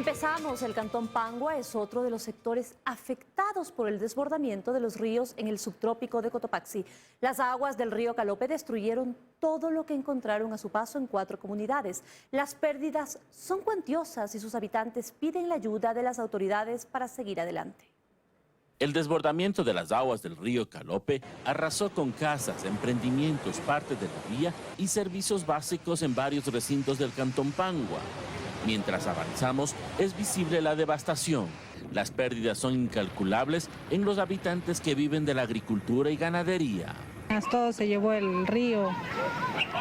Empezamos. El cantón Pangua es otro de los sectores afectados por el desbordamiento de los ríos en el subtrópico de Cotopaxi. Las aguas del río Calope destruyeron todo lo que encontraron a su paso en 4 comunidades. Las pérdidas son cuantiosas y sus habitantes piden la ayuda de las autoridades para seguir adelante. El desbordamiento de las aguas del río Calope arrasó con casas, emprendimientos, parte de la vía y servicios básicos en varios recintos del cantón Pangua. Mientras avanzamos, es visible la devastación. Las pérdidas son incalculables en los habitantes que viven de la agricultura y ganadería. Todo se llevó el río,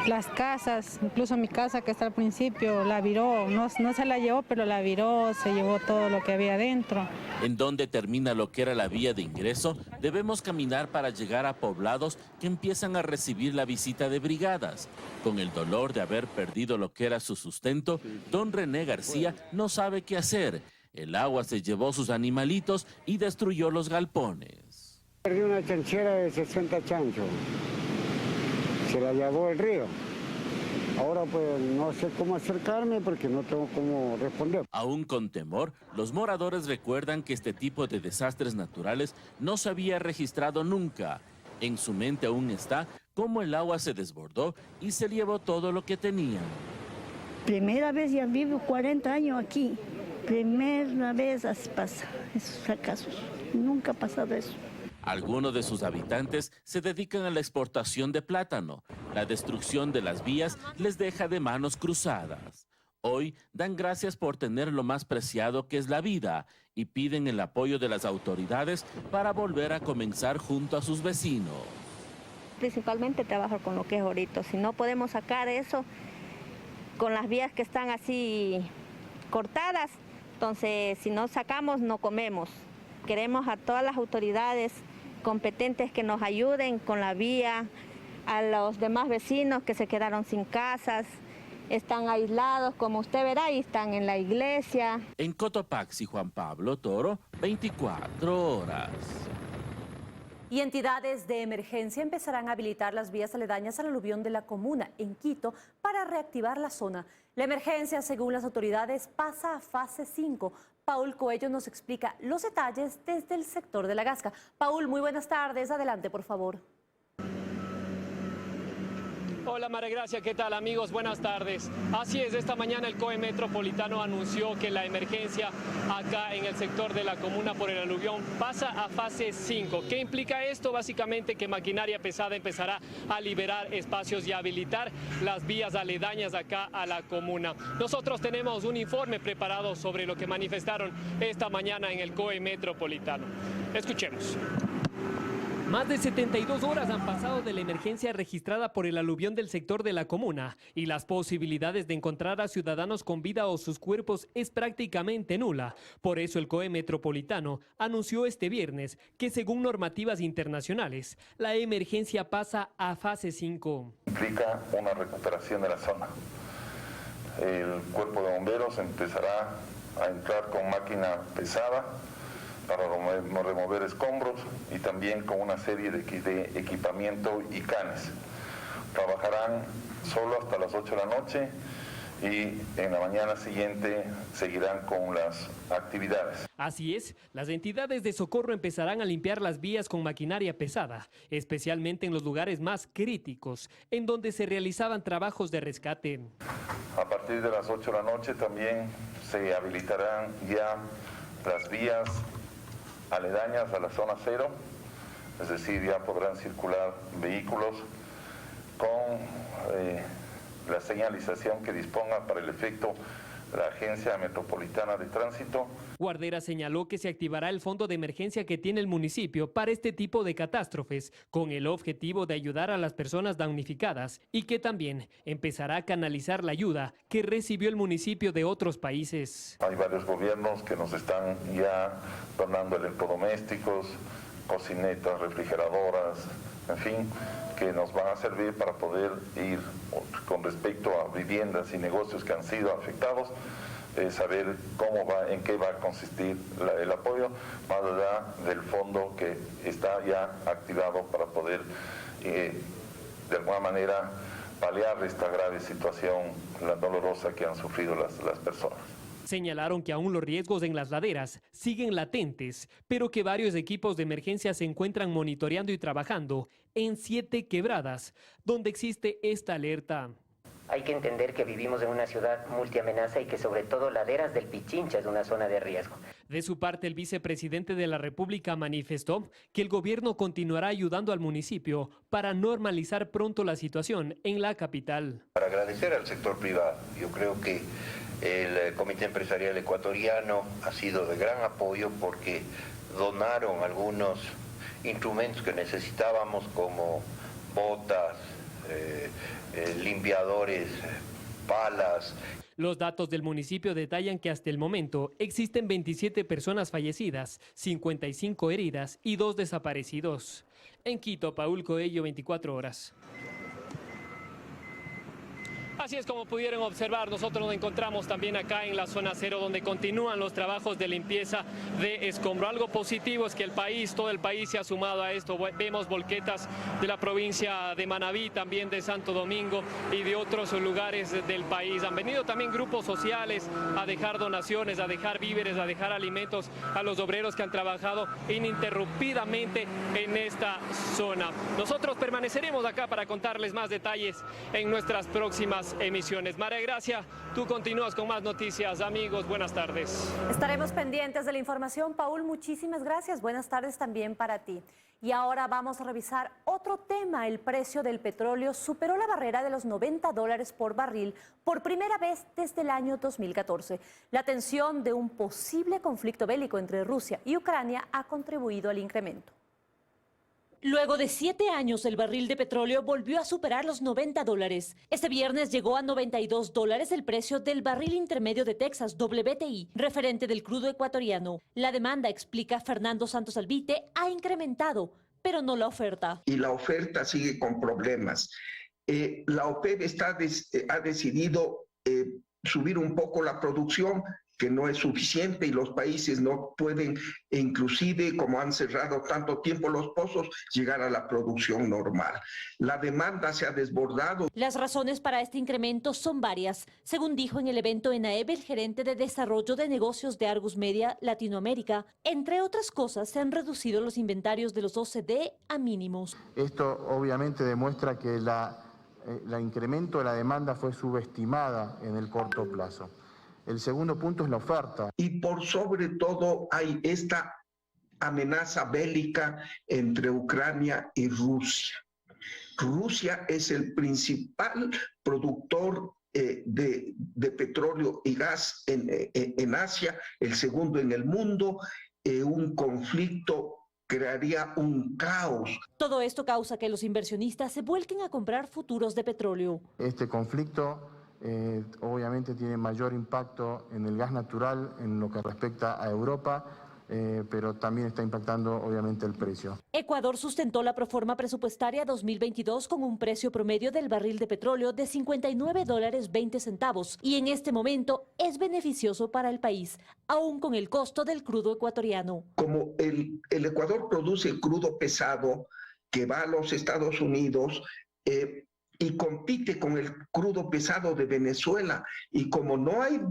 las casas, incluso mi casa que está al principio la viró, no se la llevó, pero la viró, se llevó todo lo que había adentro. En donde termina lo que era la vía de ingreso, debemos caminar para llegar a poblados que empiezan a recibir la visita de brigadas. Con el dolor de haber perdido lo que era su sustento, don René García no sabe qué hacer. El agua se llevó sus animalitos y destruyó los galpones. Perdí una chanchera de 60 chanchos, se la llevó el río. Ahora pues no sé cómo acercarme porque no tengo cómo responder. Aún con temor, los moradores recuerdan que este tipo de desastres naturales no se había registrado nunca. En su mente aún está cómo el agua se desbordó y se llevó todo lo que tenían. Primera vez, ya vivo 40 años aquí. Primera vez así pasa esos fracasos. Nunca ha pasado eso. Algunos de sus habitantes se dedican a la exportación de plátano. La destrucción de las vías les deja de manos cruzadas. Hoy dan gracias por tener lo más preciado que es la vida y piden el apoyo de las autoridades para volver a comenzar junto a sus vecinos. Principalmente trabajar con lo que es ahorita. Si no podemos sacar eso con las vías que están así cortadas, entonces si no sacamos no comemos. Queremos a todas las autoridades competentes que nos ayuden con la vía, a los demás vecinos que se quedaron sin casas, están aislados, como usted verá, y están en la iglesia. En Cotopaxi, Juan Pablo Toro, 24 horas. Y entidades de emergencia empezarán a habilitar las vías aledañas al aluvión de la comuna en Quito para reactivar la zona. La emergencia, según las autoridades, pasa a fase 5. Paul Coello nos explica los detalles desde el sector de La Gasca. Paul, muy buenas tardes. Adelante, por favor. Hola María Gracia, ¿qué tal amigos? Buenas tardes. Así es, esta mañana el COE Metropolitano anunció que la emergencia acá en el sector de la comuna por el aluvión pasa a fase 5. ¿Qué implica esto? Básicamente que maquinaria pesada empezará a liberar espacios y a habilitar las vías aledañas acá a la comuna. Nosotros tenemos un informe preparado sobre lo que manifestaron esta mañana en el COE Metropolitano. Escuchemos. Más de 72 horas han pasado de la emergencia registrada por el aluvión del sector de la comuna y las posibilidades de encontrar a ciudadanos con vida o sus cuerpos es prácticamente nula. Por eso el COE Metropolitano anunció este viernes que según normativas internacionales, la emergencia pasa a fase 5. Implica una recuperación de la zona. El cuerpo de bomberos empezará a entrar con máquina pesada para remover escombros y también con una serie de equipamiento y canes. Trabajarán solo hasta las 8 de la noche y en la mañana siguiente seguirán con las actividades. Así es, las entidades de socorro empezarán a limpiar las vías con maquinaria pesada, especialmente en los lugares más críticos, en donde se realizaban trabajos de rescate. A partir de las 8 de la noche también se habilitarán ya las vías aledañas a la zona 0, es decir, ya podrán circular vehículos con la señalización que disponga para el efecto la Agencia Metropolitana de Tránsito. Guardera señaló que se activará el fondo de emergencia que tiene el municipio para este tipo de catástrofes, con el objetivo de ayudar a las personas damnificadas y que también empezará a canalizar la ayuda que recibió el municipio de otros países. Hay varios gobiernos que nos están ya donando electrodomésticos, cocinetas, refrigeradoras, en fin, que nos van a servir para poder ir con respecto a viviendas y negocios que han sido afectados, saber cómo va, en qué va a consistir el apoyo, más allá del fondo que está ya activado para poder de alguna manera paliar esta grave situación, la dolorosa que han sufrido las personas. Señalaron que aún los riesgos en las laderas siguen latentes, pero que varios equipos de emergencia se encuentran monitoreando y trabajando en 7 quebradas, donde existe esta alerta. Hay que entender que vivimos en una ciudad multiamenaza y que sobre todo Laderas del Pichincha es una zona de riesgo. De su parte, el vicepresidente de la República manifestó que el gobierno continuará ayudando al municipio para normalizar pronto la situación en la capital. Para agradecer al sector privado, yo creo que el Comité Empresarial Ecuatoriano ha sido de gran apoyo porque donaron algunos instrumentos que necesitábamos como botas, limpiadores, palas. Los datos del municipio detallan que hasta el momento existen 27 personas fallecidas, 55 heridas y 2 desaparecidos. En Quito, Paul Coello, 24 horas. Así es como pudieron observar, nosotros nos encontramos también acá en la zona cero donde continúan los trabajos de limpieza de escombro. Algo positivo es que todo el país se ha sumado a esto. Vemos volquetas de la provincia de Manabí, también de Santo Domingo y de otros lugares del país. Han venido también grupos sociales a dejar donaciones, a dejar víveres, a dejar alimentos a los obreros que han trabajado ininterrumpidamente en esta zona. Nosotros permaneceremos acá para contarles más detalles en nuestras próximas emisiones. María Gracia, tú continúas con más noticias. Amigos, buenas tardes. Estaremos pendientes de la información. Paul, muchísimas gracias. Buenas tardes también para ti. Y ahora vamos a revisar otro tema. El precio del petróleo superó la barrera de los $90 por barril por primera vez desde el año 2014. La tensión de un posible conflicto bélico entre Rusia y Ucrania ha contribuido al incremento. Luego de 7 años, el barril de petróleo volvió a superar los $90. Este viernes llegó a $92 el precio del barril intermedio de Texas, WTI, referente del crudo ecuatoriano. La demanda, explica Fernando Santos Albite, ha incrementado, pero no la oferta. Y la oferta sigue con problemas. La OPEP ha decidido subir un poco la producción, que no es suficiente y los países no pueden, inclusive como han cerrado tanto tiempo los pozos, llegar a la producción normal. La demanda se ha desbordado. Las razones para este incremento son varias. Según dijo en el evento ENAEB, el gerente de desarrollo de negocios de Argus Media Latinoamérica, entre otras cosas, se han reducido los inventarios de los OCDE a mínimos. Esto obviamente demuestra que el incremento de la demanda fue subestimada en el corto plazo. El segundo punto es la oferta. Y por sobre todo hay esta amenaza bélica entre Ucrania y Rusia. Rusia es el principal productor de petróleo y gas en Asia, el segundo en el mundo. Un conflicto crearía un caos. Todo esto causa que los inversionistas se vuelquen a comprar futuros de petróleo. Este conflicto obviamente tiene mayor impacto en el gas natural en lo que respecta a Europa, pero también está impactando obviamente el precio. Ecuador sustentó la proforma presupuestaria 2022 con un precio promedio del barril de petróleo de $59.20 y en este momento es beneficioso para el país, aún con el costo del crudo ecuatoriano. Como el Ecuador produce crudo pesado que va a los Estados Unidos, y compite con el crudo pesado de Venezuela. Y como no hay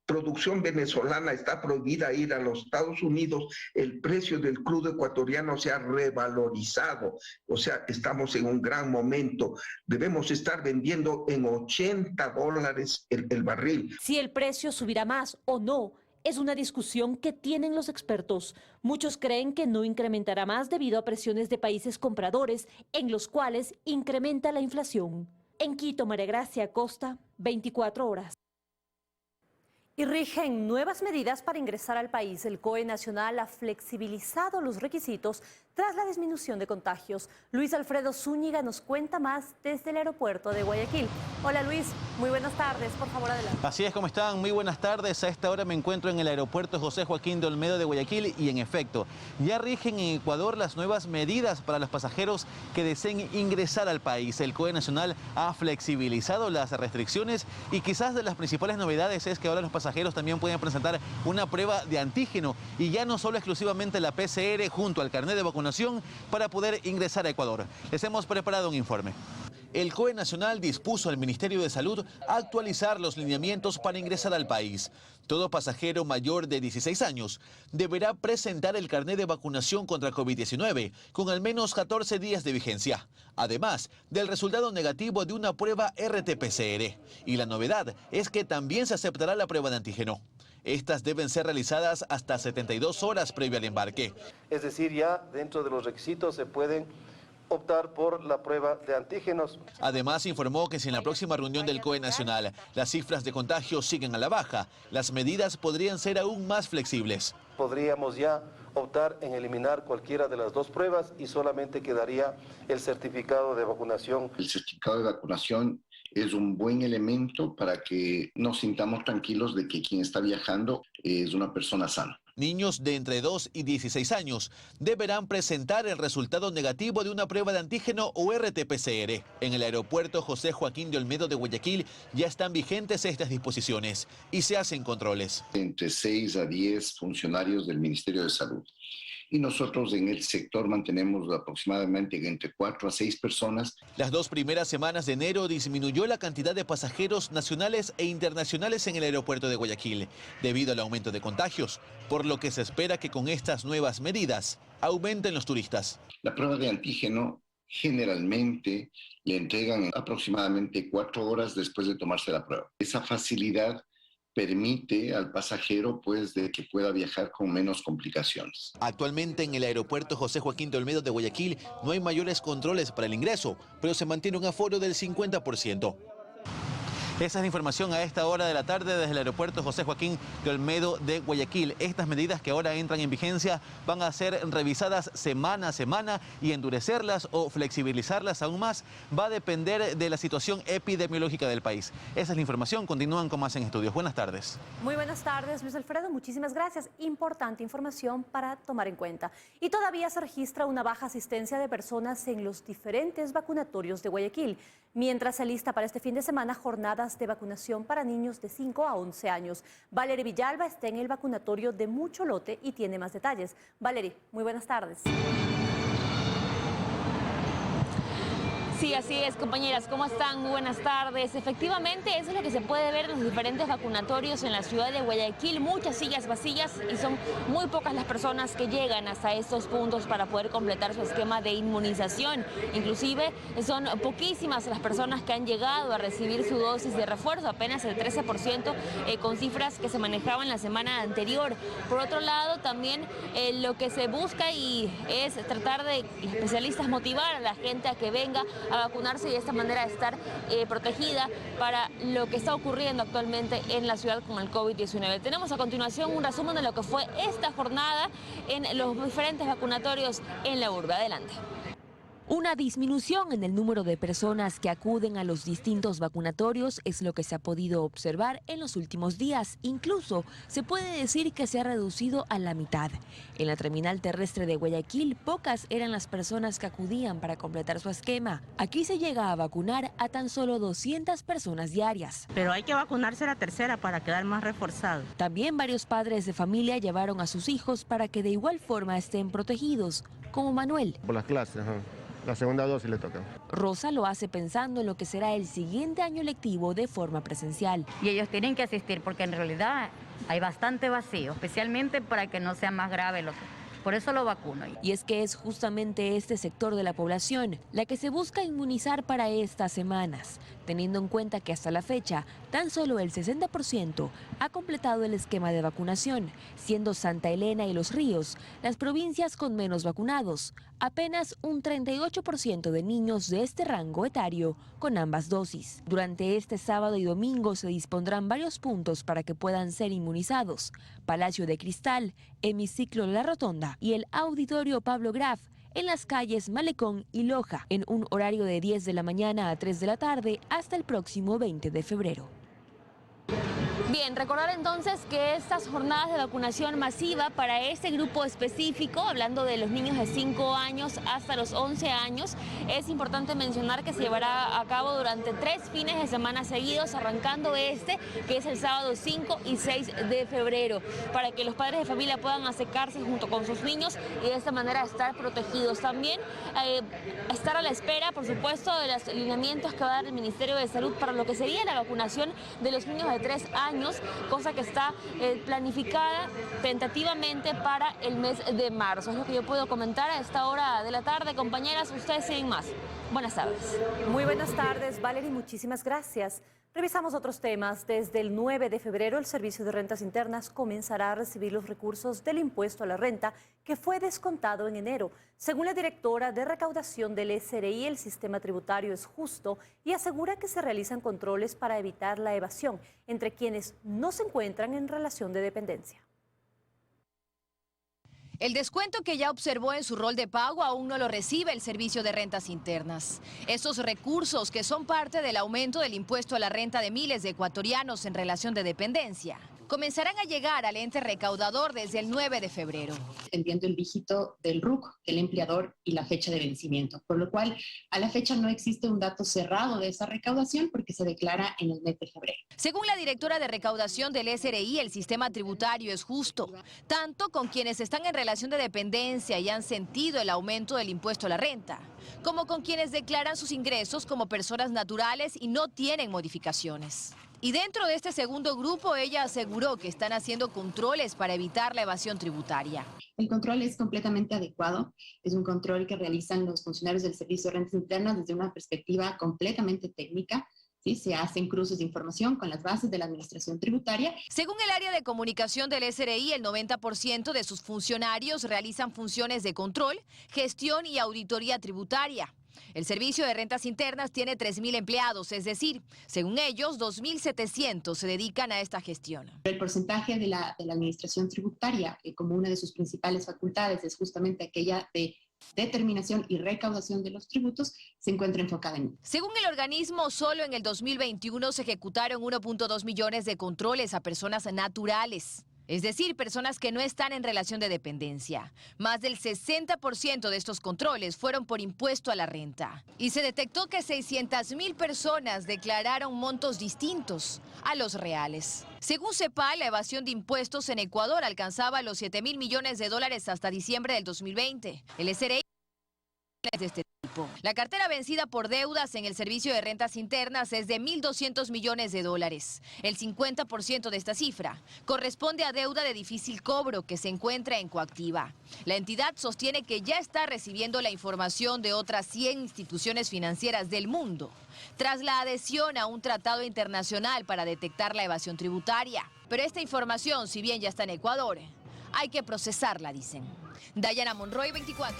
producción venezolana, está prohibida ir a los Estados Unidos, el precio del crudo ecuatoriano se ha revalorizado. O sea, estamos en un gran momento. Debemos estar vendiendo en $80 el barril. Si el precio subirá más o no, es una discusión que tienen los expertos. Muchos creen que no incrementará más debido a presiones de países compradores en los cuales incrementa la inflación. En Quito, María Gracia Costa, 24 horas. Y rigen nuevas medidas para ingresar al país. El COE Nacional ha flexibilizado los requisitos tras la disminución de contagios. Luis Alfredo Zúñiga nos cuenta más desde el aeropuerto de Guayaquil. Hola Luis, muy buenas tardes, por favor adelante. Así es, ¿cómo están? Muy buenas tardes. A esta hora me encuentro en el aeropuerto José Joaquín de Olmedo de Guayaquil y en efecto, ya rigen en Ecuador las nuevas medidas para los pasajeros que deseen ingresar al país. El COE Nacional ha flexibilizado las restricciones y quizás de las principales novedades es que ahora los pasajeros también pueden presentar una prueba de antígeno y ya no solo exclusivamente la PCR junto al carnet de vacunación para poder ingresar a Ecuador. Les hemos preparado un informe. el COE Nacional dispuso al Ministerio de Salud actualizar los lineamientos para ingresar al país. Todo pasajero mayor de 16 años deberá presentar el carnet de vacunación contra COVID-19 con al menos 14 días de vigencia, además del resultado negativo de una prueba RT-PCR. Y la novedad es que también se aceptará la prueba de antígeno. Estas deben ser realizadas hasta 72 horas previo al embarque. Es decir, ya dentro de los requisitos se pueden optar por la prueba de antígenos. Además, informó que si en la próxima reunión del COE Nacional las cifras de contagio siguen a la baja, las medidas podrían ser aún más flexibles. Podríamos ya optar en eliminar cualquiera de las dos pruebas y solamente quedaría el certificado de vacunación. El certificado de vacunación es un buen elemento para que nos sintamos tranquilos de que quien está viajando es una persona sana. Niños de entre 2 y 16 años deberán presentar el resultado negativo de una prueba de antígeno o RT-PCR. En el aeropuerto José Joaquín de Olmedo de Guayaquil ya están vigentes estas disposiciones y se hacen controles. Entre 6 a 10 funcionarios del Ministerio de Salud. Y nosotros en el sector mantenemos aproximadamente entre 4 a 6 personas. Las 2 primeras semanas de enero disminuyó la cantidad de pasajeros nacionales e internacionales en el aeropuerto de Guayaquil, debido al aumento de contagios, por lo que se espera que con estas nuevas medidas aumenten los turistas. La prueba de antígeno generalmente le entregan aproximadamente 4 horas después de tomarse la prueba. Esa facilidad permite al pasajero de que pueda viajar con menos complicaciones. Actualmente en el aeropuerto José Joaquín de Olmedo de Guayaquil no hay mayores controles para el ingreso, pero se mantiene un aforo del 50%. Esa es la información a esta hora de la tarde desde el aeropuerto José Joaquín de Olmedo de Guayaquil. Estas medidas que ahora entran en vigencia van a ser revisadas semana a semana y endurecerlas o flexibilizarlas aún más va a depender de la situación epidemiológica del país. Esa es la información. Continúan con más en Estudios. Buenas tardes. Muy buenas tardes, Luis Alfredo. Muchísimas gracias. Importante información para tomar en cuenta. Y todavía se registra una baja asistencia de personas en los diferentes vacunatorios de Guayaquil, mientras se alista para este fin de semana jornadas de vacunación para niños de 5 a 11 años. Valery Villalba está en el vacunatorio de Mucho Lote y tiene más detalles. Valery, muy buenas tardes. Sí, así es, compañeras. ¿Cómo están? Muy buenas tardes. Efectivamente, eso es lo que se puede ver en los diferentes vacunatorios en la ciudad de Guayaquil. Muchas sillas vacías y son muy pocas las personas que llegan hasta estos puntos para poder completar su esquema de inmunización. Inclusive, son poquísimas las personas que han llegado a recibir su dosis de refuerzo, apenas el 13% con cifras que se manejaban la semana anterior. Por otro lado, también lo que se busca es tratar de los especialistas motivar a la gente a que venga a vacunarse y de esta manera estar protegida para lo que está ocurriendo actualmente en la ciudad con el COVID-19. Tenemos a continuación un resumen de lo que fue esta jornada en los diferentes vacunatorios en la urbe. Adelante. Una disminución en el número de personas que acuden a los distintos vacunatorios es lo que se ha podido observar en los últimos días. Incluso se puede decir que se ha reducido a la mitad. En la terminal terrestre de Guayaquil, pocas eran las personas que acudían para completar su esquema. Aquí se llega a vacunar a tan solo 200 personas diarias. Pero hay que vacunarse la tercera para quedar más reforzado. También varios padres de familia llevaron a sus hijos para que de igual forma estén protegidos, como Manuel. Por las clases, la segunda dosis le toca. Rosa lo hace pensando en lo que será el siguiente año lectivo de forma presencial. Y ellos tienen que asistir porque en realidad hay bastante vacío, especialmente para que no sea más grave lo que... Por eso lo vacuno. Y es que es justamente este sector de la población la que se busca inmunizar para estas semanas, teniendo en cuenta que hasta la fecha tan solo el 60% ha completado el esquema de vacunación, siendo Santa Elena y Los Ríos las provincias con menos vacunados. Apenas un 38% de niños de este rango etario con ambas dosis. Durante este sábado y domingo se dispondrán varios puntos para que puedan ser inmunizados: Palacio de Cristal, Hemiciclo La Rotonda y el Auditorio Pablo Graf, en las calles Malecón y Loja, en un horario de 10 de la mañana a 3 de la tarde hasta el próximo 20 de febrero. Bien, recordar entonces que estas jornadas de vacunación masiva para este grupo específico, hablando de los niños de 5 años hasta los 11 años, es importante mencionar que se llevará a cabo durante 3 fines de semana seguidos, arrancando que es el sábado 5 y 6 de febrero, para que los padres de familia puedan acercarse junto con sus niños y de esta manera estar protegidos. También estar a la espera, por supuesto, de los lineamientos que va a dar el Ministerio de Salud para lo que sería la vacunación de los niños de 3 años, cosa que está planificada tentativamente para el mes de marzo. Es lo que yo puedo comentar a esta hora de la tarde. Compañeras, ustedes siguen más. Buenas tardes. Muy buenas tardes, Valerie, muchísimas gracias. Revisamos otros temas. Desde el 9 de febrero, el Servicio de Rentas Internas comenzará a recibir los recursos del impuesto a la renta que fue descontado en enero. Según la directora de recaudación del SRI, el sistema tributario es justo y asegura que se realizan controles para evitar la evasión entre quienes no se encuentran en relación de dependencia. El descuento que ya observó en su rol de pago aún no lo recibe el Servicio de Rentas Internas. Estos recursos, que son parte del aumento del impuesto a la renta de miles de ecuatorianos en relación de dependencia, comenzarán a llegar al ente recaudador desde el 9 de febrero. Enviando el dígito del RUC, del empleador y la fecha de vencimiento, por lo cual a la fecha no existe un dato cerrado de esa recaudación porque se declara en el mes de febrero. Según la directora de recaudación del SRI, el sistema tributario es justo, tanto con quienes están en relación de dependencia y han sentido el aumento del impuesto a la renta, como con quienes declaran sus ingresos como personas naturales y no tienen modificaciones. Y dentro de este segundo grupo, ella aseguró que están haciendo controles para evitar la evasión tributaria. El control es completamente adecuado. Es un control que realizan los funcionarios del Servicio de Rentas Internas desde una perspectiva completamente técnica. ¿Sí? Se hacen cruces de información con las bases de la administración tributaria. Según el área de comunicación del SRI, el 90% de sus funcionarios realizan funciones de control, gestión y auditoría tributaria. El Servicio de Rentas Internas tiene 3.000 empleados, es decir, según ellos, 2.700 se dedican a esta gestión. El porcentaje de la administración tributaria, como una de sus principales facultades es justamente aquella de determinación y recaudación de los tributos, se encuentra enfocada en. Según el organismo, solo en el 2021 se ejecutaron 1.2 millones de controles a personas naturales. Es decir, personas que no están en relación de dependencia. Más del 60% de estos controles fueron por impuesto a la renta. Y se detectó que 600.000 personas declararon montos distintos a los reales. Según CEPAL, la evasión de impuestos en Ecuador alcanzaba los 7.000 millones de dólares hasta diciembre del 2020. El SRI es de este tipo. La cartera vencida por deudas en el Servicio de Rentas Internas es de 1.200 millones de dólares. El 50% de esta cifra corresponde a deuda de difícil cobro que se encuentra en coactiva. La entidad sostiene que ya está recibiendo la información de otras 100 instituciones financieras del mundo, tras la adhesión a un tratado internacional para detectar la evasión tributaria. Pero esta información, si bien ya está en Ecuador, hay que procesarla, dicen. Dayana Monroy, 24.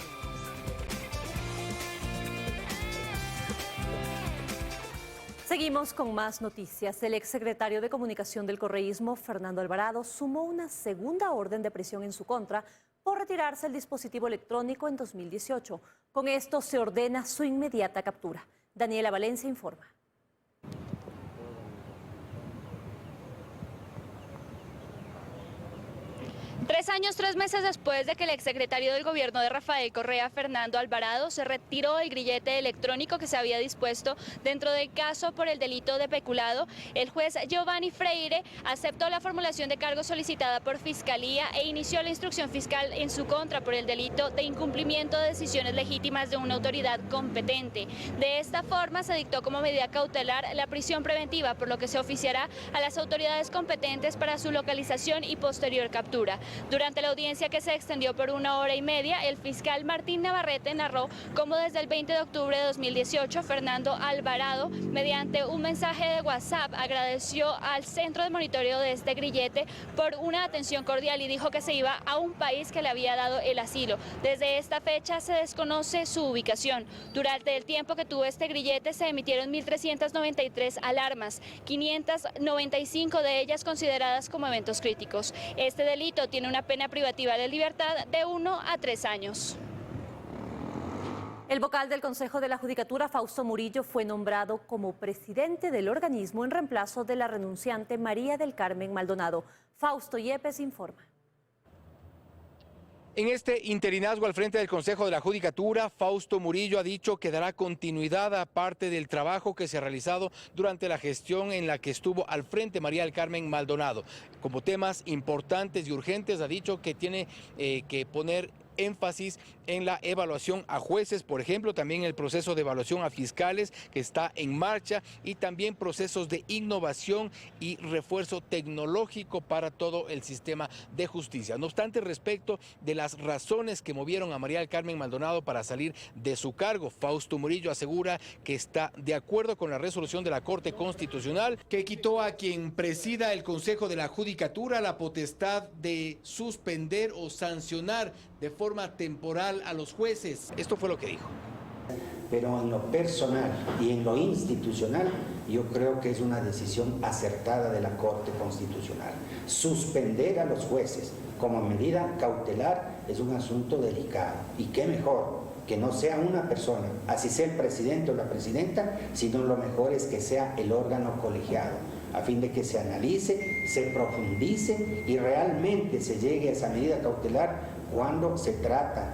Seguimos con más noticias. El exsecretario de Comunicación del Correísmo, Fernando Alvarado, sumó una segunda orden de prisión en su contra por retirarse el dispositivo electrónico en 2018. Con esto se ordena su inmediata captura. Daniela Valencia informa. 3 años, 3 meses después de que el exsecretario del gobierno de Rafael Correa, Fernando Alvarado, se retiró el grillete electrónico que se había dispuesto dentro del caso por el delito de peculado, el juez Giovanni Freire aceptó la formulación de cargos solicitada por Fiscalía e inició la instrucción fiscal en su contra por el delito de incumplimiento de decisiones legítimas de una autoridad competente. De esta forma se dictó como medida cautelar la prisión preventiva, por lo que se oficiará a las autoridades competentes para su localización y posterior captura. Durante la audiencia, que se extendió por 1 hora y media, el fiscal Martín Navarrete narró cómo desde el 20 de octubre de 2018, Fernando Alvarado, mediante un mensaje de WhatsApp, agradeció al centro de monitoreo de este grillete por una atención cordial y dijo que se iba a un país que le había dado el asilo. Desde esta fecha se desconoce su ubicación. Durante el tiempo que tuvo este grillete se emitieron 1.393 alarmas, 595 de ellas consideradas como eventos críticos. Este delito tiene una pena privativa de libertad de 1 a 3 años. El vocal del Consejo de la Judicatura, Fausto Murillo, fue nombrado como presidente del organismo en reemplazo de la renunciante María del Carmen Maldonado. Fausto Yepes informa. En este interinazgo al frente del Consejo de la Judicatura, Fausto Murillo ha dicho que dará continuidad a parte del trabajo que se ha realizado durante la gestión en la que estuvo al frente María del Carmen Maldonado. Como temas importantes y urgentes ha dicho que tiene que poner énfasis en la evaluación a jueces, por ejemplo, también el proceso de evaluación a fiscales que está en marcha y también procesos de innovación y refuerzo tecnológico para todo el sistema de justicia. No obstante, respecto de las razones que movieron a María del Carmen Maldonado para salir de su cargo, Fausto Murillo asegura que está de acuerdo con la resolución de la Corte Constitucional que quitó a quien presida el Consejo de la Judicatura la potestad de suspender o sancionar de forma temporal a los jueces. Esto fue lo que dijo. Pero en lo personal y en lo institucional, yo creo que es una decisión acertada de la Corte Constitucional. Suspender a los jueces como medida cautelar es un asunto delicado. Y qué mejor que no sea una persona, así sea el presidente o la presidenta, sino lo mejor es que sea el órgano colegiado, a fin de que se analice, se profundice y realmente se llegue a esa medida cautelar cuando se trata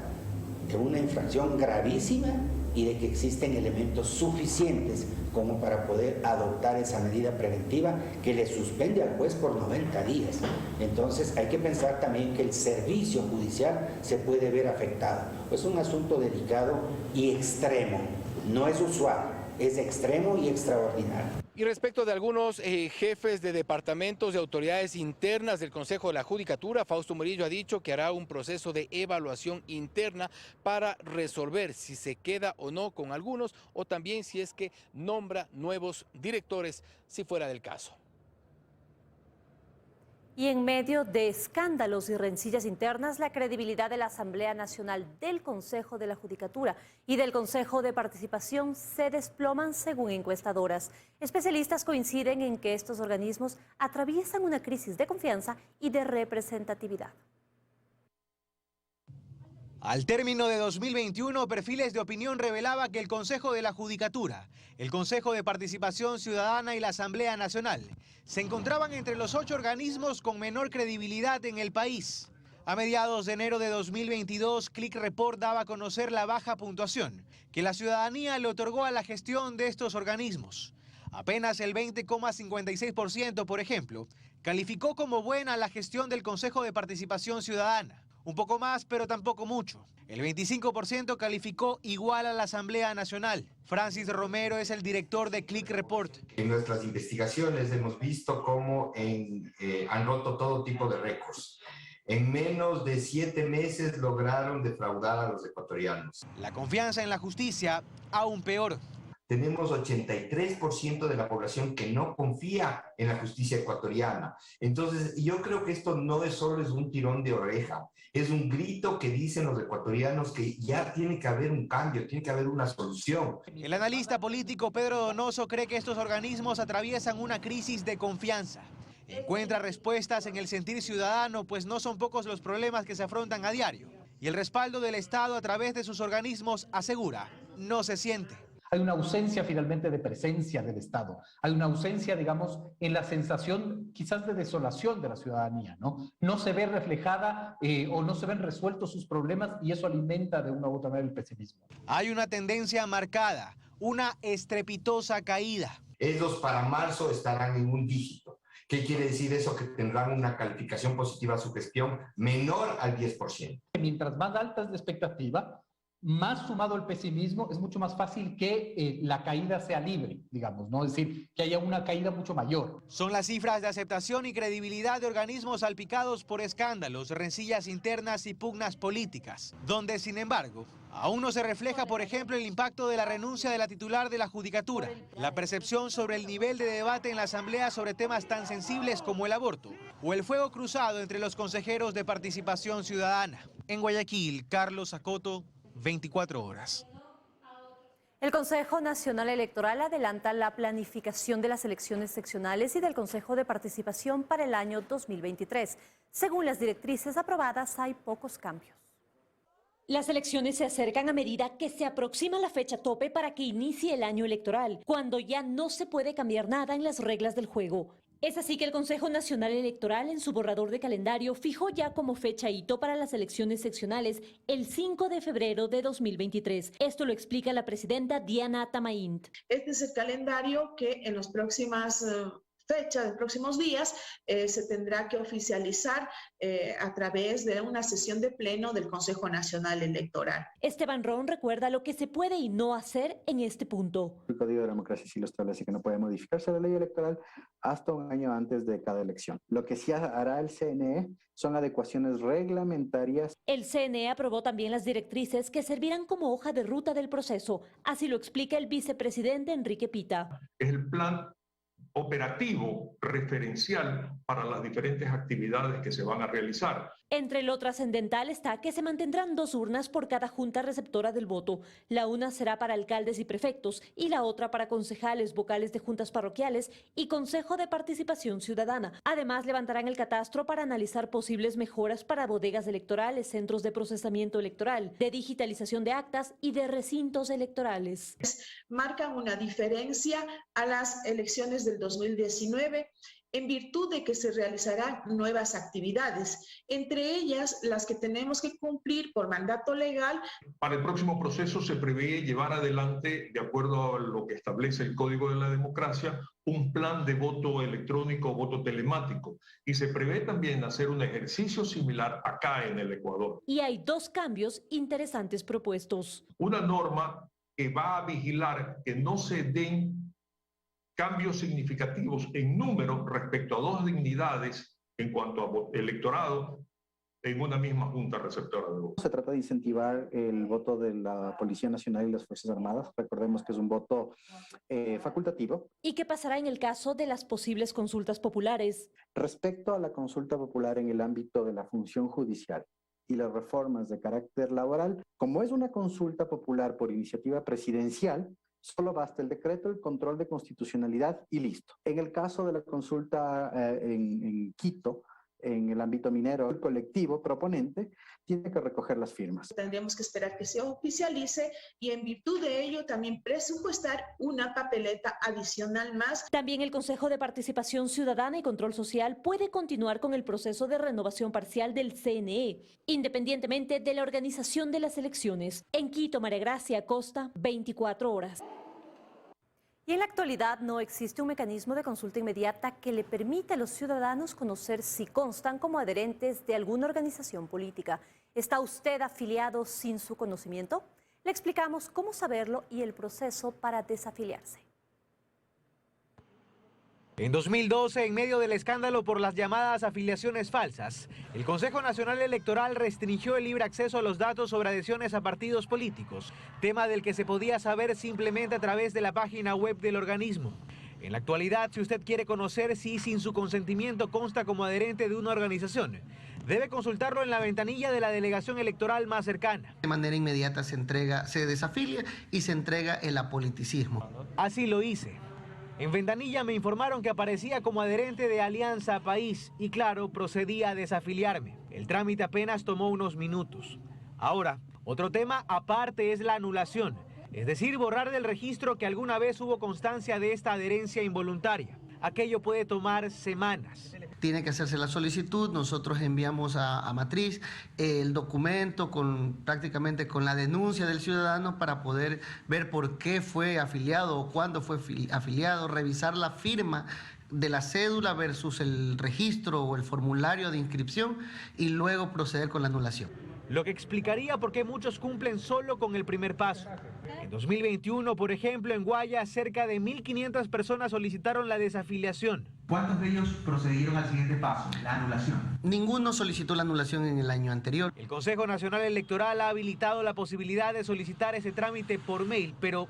de una infracción gravísima y de que existen elementos suficientes como para poder adoptar esa medida preventiva que le suspende al juez por 90 días. Entonces hay que pensar también que el servicio judicial se puede ver afectado. Es un asunto delicado y extremo, no es usual, es extremo y extraordinario. Y respecto de algunos jefes de departamentos y autoridades internas del Consejo de la Judicatura, Fausto Murillo ha dicho que hará un proceso de evaluación interna para resolver si se queda o no con algunos o también si es que nombra nuevos directores si fuera del caso. Y en medio de escándalos y rencillas internas, la credibilidad de la Asamblea Nacional, del Consejo de la Judicatura y del Consejo de Participación se desploman según encuestadoras. Especialistas coinciden en que estos organismos atraviesan una crisis de confianza y de representatividad. Al término de 2021, Perfiles de Opinión revelaba que el Consejo de la Judicatura, el Consejo de Participación Ciudadana y la Asamblea Nacional se encontraban entre los 8 organismos con menor credibilidad en el país. A mediados de enero de 2022, Click Report daba a conocer la baja puntuación que la ciudadanía le otorgó a la gestión de estos organismos. Apenas el 20,56%, por ejemplo, calificó como buena la gestión del Consejo de Participación Ciudadana. Un poco más, pero tampoco mucho. El 25% calificó igual a la Asamblea Nacional. Francis Romero es el director de Click Report. En nuestras investigaciones hemos visto cómo han roto todo tipo de récords. En menos de 7 meses lograron defraudar a los ecuatorianos. La confianza en la justicia aún peor. Tenemos 83% de la población que no confía en la justicia ecuatoriana. Entonces, yo creo que esto no es solo un tirón de oreja, es un grito que dicen los ecuatorianos que ya tiene que haber un cambio, tiene que haber una solución. El analista político Pedro Donoso cree que estos organismos atraviesan una crisis de confianza. Encuentra respuestas en el sentir ciudadano, pues no son pocos los problemas que se afrontan a diario. Y el respaldo del Estado a través de sus organismos, asegura, no se siente. Hay una ausencia finalmente de presencia del Estado. Hay una ausencia, digamos, en la sensación quizás de desolación de la ciudadanía, ¿no? No se ve reflejada o no se ven resueltos sus problemas y eso alimenta de una u otra manera el pesimismo. Hay una tendencia marcada, una estrepitosa caída. Ellos para marzo estarán en un dígito. ¿Qué quiere decir eso? Que tendrán una calificación positiva a su gestión menor al 10%. Mientras más alta es la expectativa, más sumado el pesimismo, es mucho más fácil que la caída sea libre, digamos, ¿no? Es decir, que haya una caída mucho mayor. Son las cifras de aceptación y credibilidad de organismos salpicados por escándalos, rencillas internas y pugnas políticas, donde, sin embargo, aún no se refleja, por ejemplo, el impacto de la renuncia de la titular de la Judicatura, la percepción sobre el nivel de debate en la Asamblea sobre temas tan sensibles como el aborto, o el fuego cruzado entre los consejeros de Participación Ciudadana. En Guayaquil, Carlos Acoto, 24 horas. El Consejo Nacional Electoral adelanta la planificación de las elecciones seccionales y del Consejo de Participación para el año 2023. Según las directrices aprobadas, hay pocos cambios. Las elecciones se acercan a medida que se aproxima la fecha tope para que inicie el año electoral, cuando ya no se puede cambiar nada en las reglas del juego. Es así que el Consejo Nacional Electoral, en su borrador de calendario, fijó ya como fecha hito para las elecciones seccionales el 5 de febrero de 2023. Esto lo explica la presidenta Diana Tamaint. Este es el calendario que en las próximas fechas, en próximos días, se tendrá que oficializar a través de una sesión de pleno del Consejo Nacional Electoral. Esteban Ron recuerda lo que se puede y no hacer en este punto. El Código de Democracia sí lo establece, que no puede modificarse la ley electoral hasta un año antes de cada elección. Lo que sí hará el CNE son adecuaciones reglamentarias. El CNE aprobó también las directrices que servirán como hoja de ruta del proceso. Así lo explica el vicepresidente Enrique Pita. Es el plan operativo referencial para las diferentes actividades que se van a realizar. Entre lo trascendental está que se mantendrán 2 urnas por cada junta receptora del voto. La una será para alcaldes y prefectos y la otra para concejales, vocales de juntas parroquiales y Consejo de Participación Ciudadana. Además, levantarán el catastro para analizar posibles mejoras para bodegas electorales, centros de procesamiento electoral, de digitalización de actas y de recintos electorales. Marcan una diferencia a las elecciones del 2019 en virtud de que se realizarán nuevas actividades, entre ellas las que tenemos que cumplir por mandato legal. Para el próximo proceso se prevé llevar adelante, de acuerdo a lo que establece el Código de la Democracia, un plan de voto electrónico, voto telemático, y se prevé también hacer un ejercicio similar acá en el Ecuador. Y hay 2 cambios interesantes propuestos. Una norma que va a vigilar que no se den cambios significativos en número respecto a 2 dignidades en cuanto a electorado en una misma junta receptora de voto. Se trata de incentivar el voto de la Policía Nacional y las Fuerzas Armadas. Recordemos que es un voto facultativo. ¿Y qué pasará en el caso de las posibles consultas populares? Respecto a la consulta popular en el ámbito de la función judicial y las reformas de carácter laboral, como es una consulta popular por iniciativa presidencial, solo basta el decreto, el control de constitucionalidad y listo. En el caso de la consulta en Quito, en el ámbito minero, el colectivo proponente tiene que recoger las firmas. Tendríamos que esperar que se oficialice y en virtud de ello también presupuestar una papeleta adicional más. También el Consejo de Participación Ciudadana y Control Social puede continuar con el proceso de renovación parcial del CNE, independientemente de la organización de las elecciones. En Quito, María Gracia Acosta, 24 horas. Y en la actualidad no existe un mecanismo de consulta inmediata que le permita a los ciudadanos conocer si constan como adherentes de alguna organización política. ¿Está usted afiliado sin su conocimiento? Le explicamos cómo saberlo y el proceso para desafiliarse. En 2012, en medio del escándalo por las llamadas afiliaciones falsas, el Consejo Nacional Electoral restringió el libre acceso a los datos sobre adhesiones a partidos políticos, tema del que se podía saber simplemente a través de la página web del organismo. En la actualidad, si usted quiere conocer si sin su consentimiento consta como adherente de una organización, debe consultarlo en la ventanilla de la delegación electoral más cercana. De manera inmediata se desafilia y se entrega el apoliticismo. Así lo hice. En ventanilla me informaron que aparecía como adherente de Alianza País y claro, procedí a desafiliarme. El trámite apenas tomó unos minutos. Ahora, otro tema aparte es la anulación, es decir, borrar del registro que alguna vez hubo constancia de esta adherencia involuntaria. Aquello puede tomar semanas. Tiene que hacerse la solicitud, nosotros enviamos a Matriz el documento prácticamente con la denuncia del ciudadano para poder ver por qué fue afiliado o cuándo fue afiliado, revisar la firma de la cédula versus el registro o el formulario de inscripción y luego proceder con la anulación. Lo que explicaría por qué muchos cumplen solo con el primer paso. En 2021, por ejemplo, en Guaya, cerca de 1.500 personas solicitaron la desafiliación. ¿Cuántos de ellos procedieron al siguiente paso, la anulación? Ninguno solicitó la anulación en el año anterior. El Consejo Nacional Electoral ha habilitado la posibilidad de solicitar ese trámite por mail, pero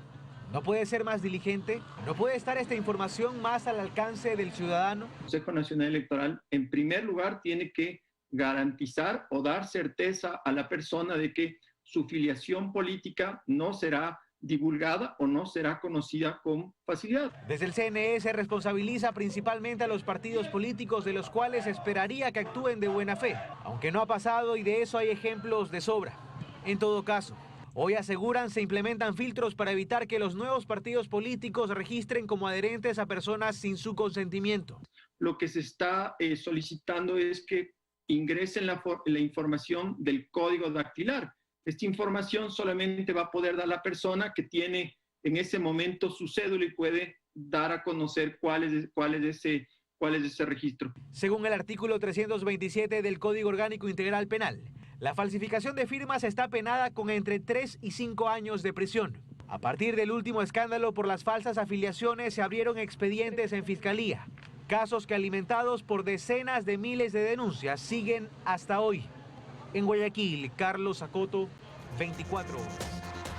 ¿no puede ser más diligente? ¿No puede estar esta información más al alcance del ciudadano? El Consejo Nacional Electoral, en primer lugar, tiene que garantizar o dar certeza a la persona de que su filiación política no será divulgada o no será conocida con facilidad. Desde el CNE se responsabiliza principalmente a los partidos políticos de los cuales esperaría que actúen de buena fe, aunque no ha pasado y de eso hay ejemplos de sobra. En todo caso, hoy aseguran se implementan filtros para evitar que los nuevos partidos políticos registren como adherentes a personas sin su consentimiento. Lo que se está solicitando es que ingresen la información del código dactilar. Esta información solamente va a poder dar la persona que tiene en ese momento su cédula y puede dar a conocer cuál es ese registro. Según el artículo 327 del Código Orgánico Integral Penal, la falsificación de firmas está penada con entre 3 y 5 años de prisión. A partir del último escándalo por las falsas afiliaciones se abrieron expedientes en Fiscalía. Casos que, alimentados por decenas de miles de denuncias, siguen hasta hoy. En Guayaquil, Carlos Acoto, 24 horas.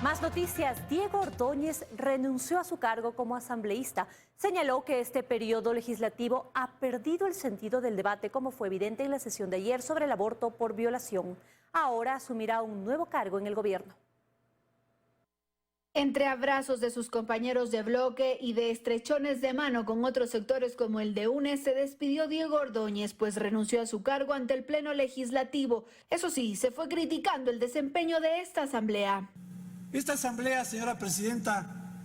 Más noticias. Diego Ordóñez renunció a su cargo como asambleísta. Señaló que este periodo legislativo ha perdido el sentido del debate, como fue evidente en la sesión de ayer sobre el aborto por violación. Ahora asumirá un nuevo cargo en el gobierno. Entre abrazos de sus compañeros de bloque y de estrechones de mano con otros sectores como el de UNES, se despidió Diego Ordóñez, pues renunció a su cargo ante el Pleno Legislativo. Eso sí, se fue criticando el desempeño de esta asamblea. Esta asamblea, señora presidenta,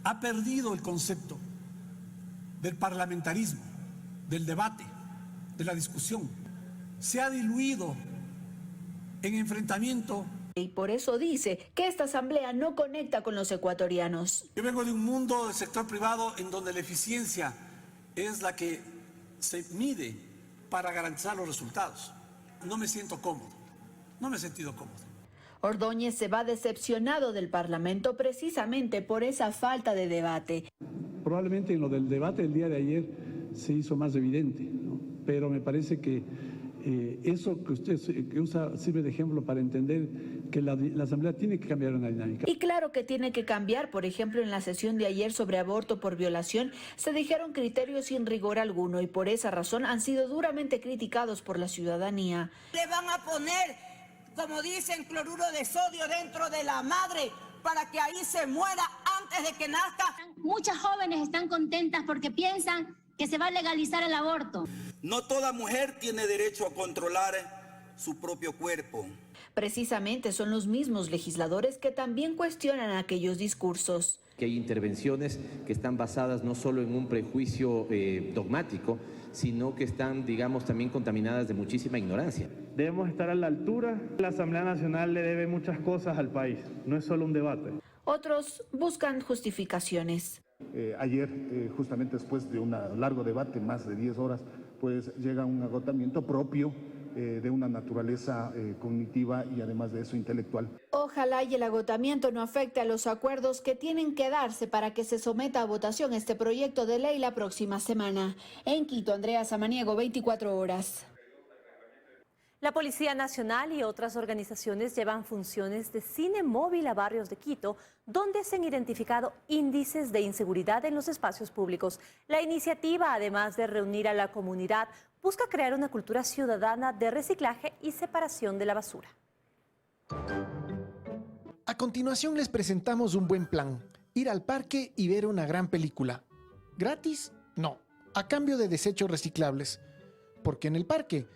ha perdido el concepto del parlamentarismo, del debate, de la discusión. Se ha diluido en enfrentamiento. Y por eso dice que esta asamblea no conecta con los ecuatorianos. Yo vengo de un mundo del sector privado en donde la eficiencia es la que se mide para garantizar los resultados. No me siento cómodo, no me he sentido cómodo. Ordóñez se va decepcionado del Parlamento precisamente por esa falta de debate. Probablemente en lo del debate del día de ayer se hizo más evidente, ¿no? Pero me parece que eso que usted usa sirve de ejemplo para entender que la Asamblea tiene que cambiar una dinámica. Y claro que tiene que cambiar. Por ejemplo, en la sesión de ayer sobre aborto por violación se dijeron criterios sin rigor alguno y por esa razón han sido duramente criticados por la ciudadanía. Le van a poner, como dicen, cloruro de sodio dentro de la madre para que ahí se muera antes de que nazca. Muchas jóvenes están contentas porque piensan que se va a legalizar el aborto. No toda mujer tiene derecho a controlar su propio cuerpo. Precisamente son los mismos legisladores que también cuestionan aquellos discursos. Que hay intervenciones que están basadas no solo en un prejuicio dogmático, sino que están, digamos, también contaminadas de muchísima ignorancia. Debemos estar a la altura. La Asamblea Nacional le debe muchas cosas al país, no es solo un debate. Otros buscan justificaciones. Ayer, justamente después de un largo debate, más de 10 horas, pues llega un agotamiento propio de una naturaleza cognitiva y además de eso intelectual. Ojalá y el agotamiento no afecte a los acuerdos que tienen que darse para que se someta a votación este proyecto de ley la próxima semana. En Quito, Andrea Samaniego, 24 horas. La Policía Nacional y otras organizaciones llevan funciones de cine móvil a barrios de Quito, donde se han identificado índices de inseguridad en los espacios públicos. La iniciativa, además de reunir a la comunidad, busca crear una cultura ciudadana de reciclaje y separación de la basura. A continuación les presentamos un buen plan: ir al parque y ver una gran película. ¿Gratis? No, a cambio de desechos reciclables. ¿Por qué en el parque?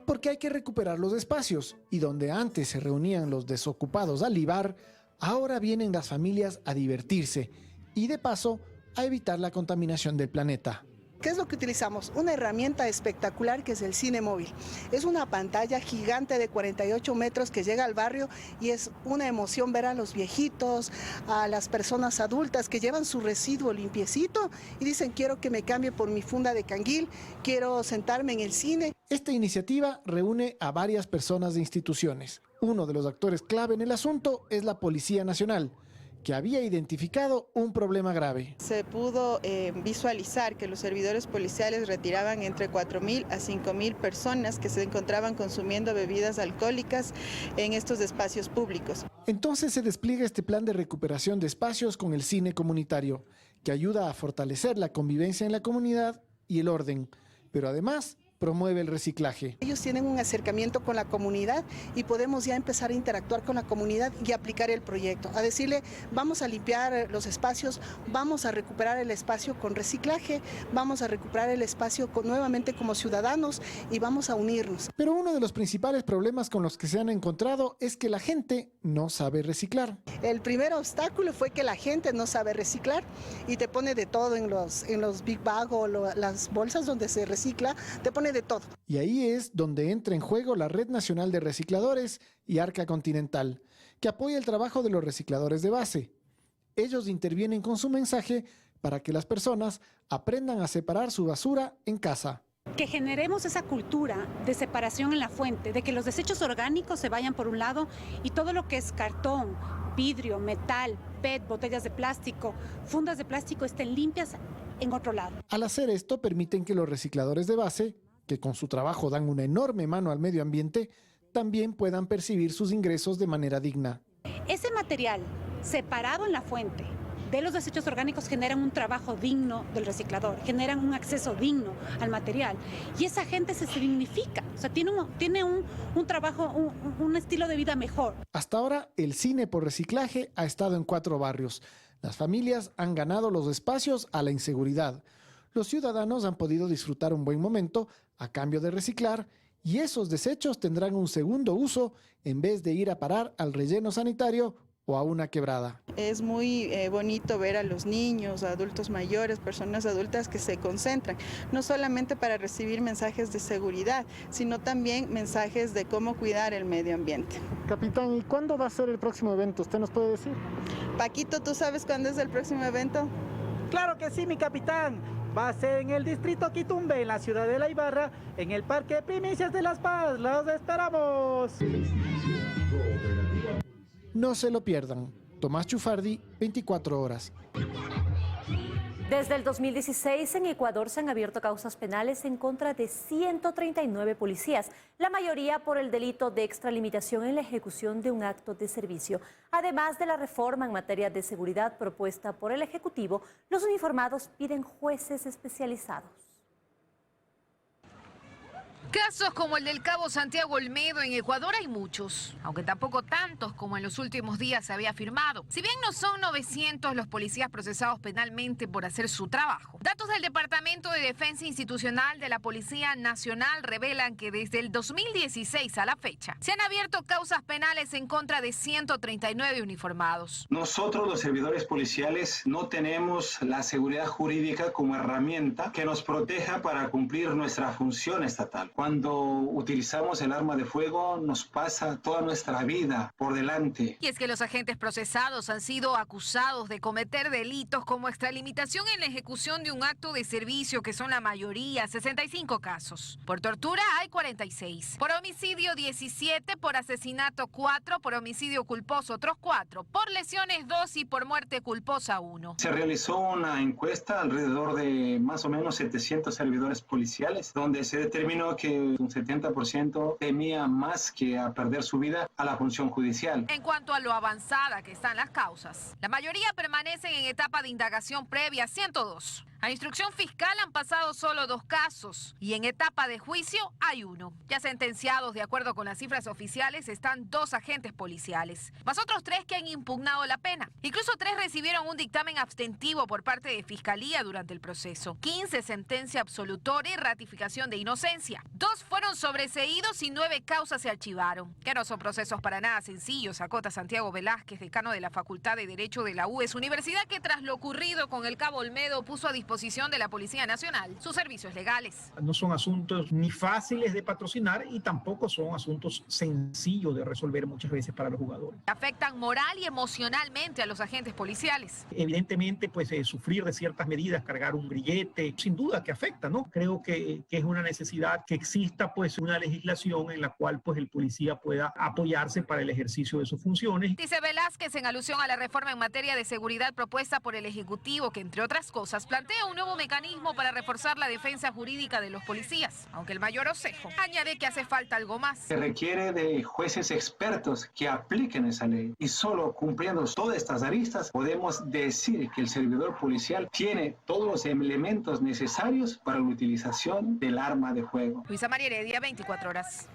Porque hay que recuperar los espacios, y donde antes se reunían los desocupados a libar, ahora vienen las familias a divertirse y de paso a evitar la contaminación del planeta. ¿Qué es lo que utilizamos? Una herramienta espectacular que es el cine móvil. Es una pantalla gigante de 48 metros que llega al barrio y es una emoción ver a los viejitos, a las personas adultas que llevan su residuo limpiecito y dicen: quiero que me cambie por mi funda de canguil, quiero sentarme en el cine. Esta iniciativa reúne a varias personas de instituciones. Uno de los actores clave en el asunto es la Policía Nacional, que había identificado un problema grave. Se pudo visualizar que los servidores policiales retiraban entre 4.000 a 5.000 personas que se encontraban consumiendo bebidas alcohólicas en estos espacios públicos. Entonces se despliega este plan de recuperación de espacios con el cine comunitario, que ayuda a fortalecer la convivencia en la comunidad y el orden, pero además promueve el reciclaje. Ellos tienen un acercamiento con la comunidad y podemos ya empezar a interactuar con la comunidad y aplicar el proyecto. A decirle, vamos a limpiar los espacios, vamos a recuperar el espacio con reciclaje, vamos a recuperar el espacio nuevamente como ciudadanos y vamos a unirnos. Pero uno de los principales problemas con los que se han encontrado es que la gente no sabe reciclar. El primer obstáculo fue que la gente no sabe reciclar y te pone de todo en los big bag o las bolsas donde se recicla, te pone de todo. Y ahí es donde entra en juego la Red Nacional de Recicladores y Arca Continental, que apoya el trabajo de los recicladores de base. Ellos intervienen con su mensaje para que las personas aprendan a separar su basura en casa. Que generemos esa cultura de separación en la fuente, de que los desechos orgánicos se vayan por un lado y todo lo que es cartón, vidrio, metal, PET, botellas de plástico, fundas de plástico estén limpias en otro lado. Al hacer esto, permiten que los recicladores de base, que con su trabajo dan una enorme mano al medio ambiente, también puedan percibir sus ingresos de manera digna. Ese material separado en la fuente de los desechos orgánicos generan un trabajo digno del reciclador, generan un acceso digno al material y esa gente se significa, o sea, tiene un trabajo, un estilo de vida mejor. Hasta ahora, el cine por reciclaje ha estado en 4 barrios. Las familias han ganado los espacios a la inseguridad. Los ciudadanos han podido disfrutar un buen momento a cambio de reciclar y esos desechos tendrán un segundo uso en vez de ir a parar al relleno sanitario o a una quebrada. Es muy bonito ver a los niños, adultos mayores, personas adultas que se concentran, no solamente para recibir mensajes de seguridad, sino también mensajes de cómo cuidar el medio ambiente. Capitán, ¿y cuándo va a ser el próximo evento? ¿Usted nos puede decir? Paquito, ¿tú sabes cuándo es el próximo evento? Claro que sí, mi capitán. Va a ser en el distrito Quitumbe, en la ciudad de La Ibarra, en el Parque Primicias de Las Paz. ¡Los esperamos! No se lo pierdan. Tomás Chufardi, 24 horas. Desde el 2016 en Ecuador se han abierto causas penales en contra de 139 policías, la mayoría por el delito de extralimitación en la ejecución de un acto de servicio. Además de la reforma en materia de seguridad propuesta por el Ejecutivo, los uniformados piden jueces especializados. Casos como el del cabo Santiago Olmedo en Ecuador hay muchos, aunque tampoco tantos como en los últimos días se había afirmado. Si bien no son 900 los policías procesados penalmente por hacer su trabajo. Datos del Departamento de Defensa Institucional de la Policía Nacional revelan que desde el 2016 a la fecha se han abierto causas penales en contra de 139 uniformados. Nosotros los servidores policiales no tenemos la seguridad jurídica como herramienta que nos proteja para cumplir nuestra función estatal. Cuando utilizamos el arma de fuego nos pasa toda nuestra vida por delante. Y es que los agentes procesados han sido acusados de cometer delitos como extralimitación en la ejecución de un acto de servicio, que son la mayoría, 65 casos. Por tortura hay 46. Por homicidio 17, por asesinato 4, por homicidio culposo otros 4, por lesiones 2 y por muerte culposa 1. Se realizó una encuesta alrededor de más o menos 700 servidores policiales, donde se determinó que un 70% temía más que a perder su vida a la función judicial. En cuanto a lo avanzada que están las causas, la mayoría permanecen en etapa de indagación previa, 102. A instrucción fiscal han pasado solo 2 casos y en etapa de juicio hay 1. Ya sentenciados, de acuerdo con las cifras oficiales, están 2 agentes policiales, más otros 3 que han impugnado la pena. Incluso 3 recibieron un dictamen abstentivo por parte de Fiscalía durante el proceso. 15 sentencia absolutoria y ratificación de inocencia. 2 fueron sobreseídos y 9 causas se archivaron. Que no son procesos para nada sencillos, acota Santiago Velázquez, decano de la Facultad de Derecho de la UES, universidad que tras lo ocurrido con el cabo Olmedo puso a disposición de la Policía Nacional sus servicios legales. No son asuntos ni fáciles de patrocinar y tampoco son asuntos sencillos de resolver muchas veces para los jugadores. Afectan moral y emocionalmente a los agentes policiales. Evidentemente, pues sufrir de ciertas medidas, cargar un grillete, sin duda que afecta, ¿no? Creo que es una necesidad que exista pues una legislación en la cual pues el policía pueda apoyarse para el ejercicio de sus funciones. Dice Velázquez en alusión a la reforma en materia de seguridad propuesta por el Ejecutivo, que entre otras cosas plantea plantea un nuevo mecanismo para reforzar la defensa jurídica de los policías, aunque el mayor Osejo añade que hace falta algo más. Se requiere de jueces expertos que apliquen esa ley y solo cumpliendo todas estas aristas podemos decir que el servidor policial tiene todos los elementos necesarios para la utilización del arma de fuego. Luisa María Heredia, 24 horas.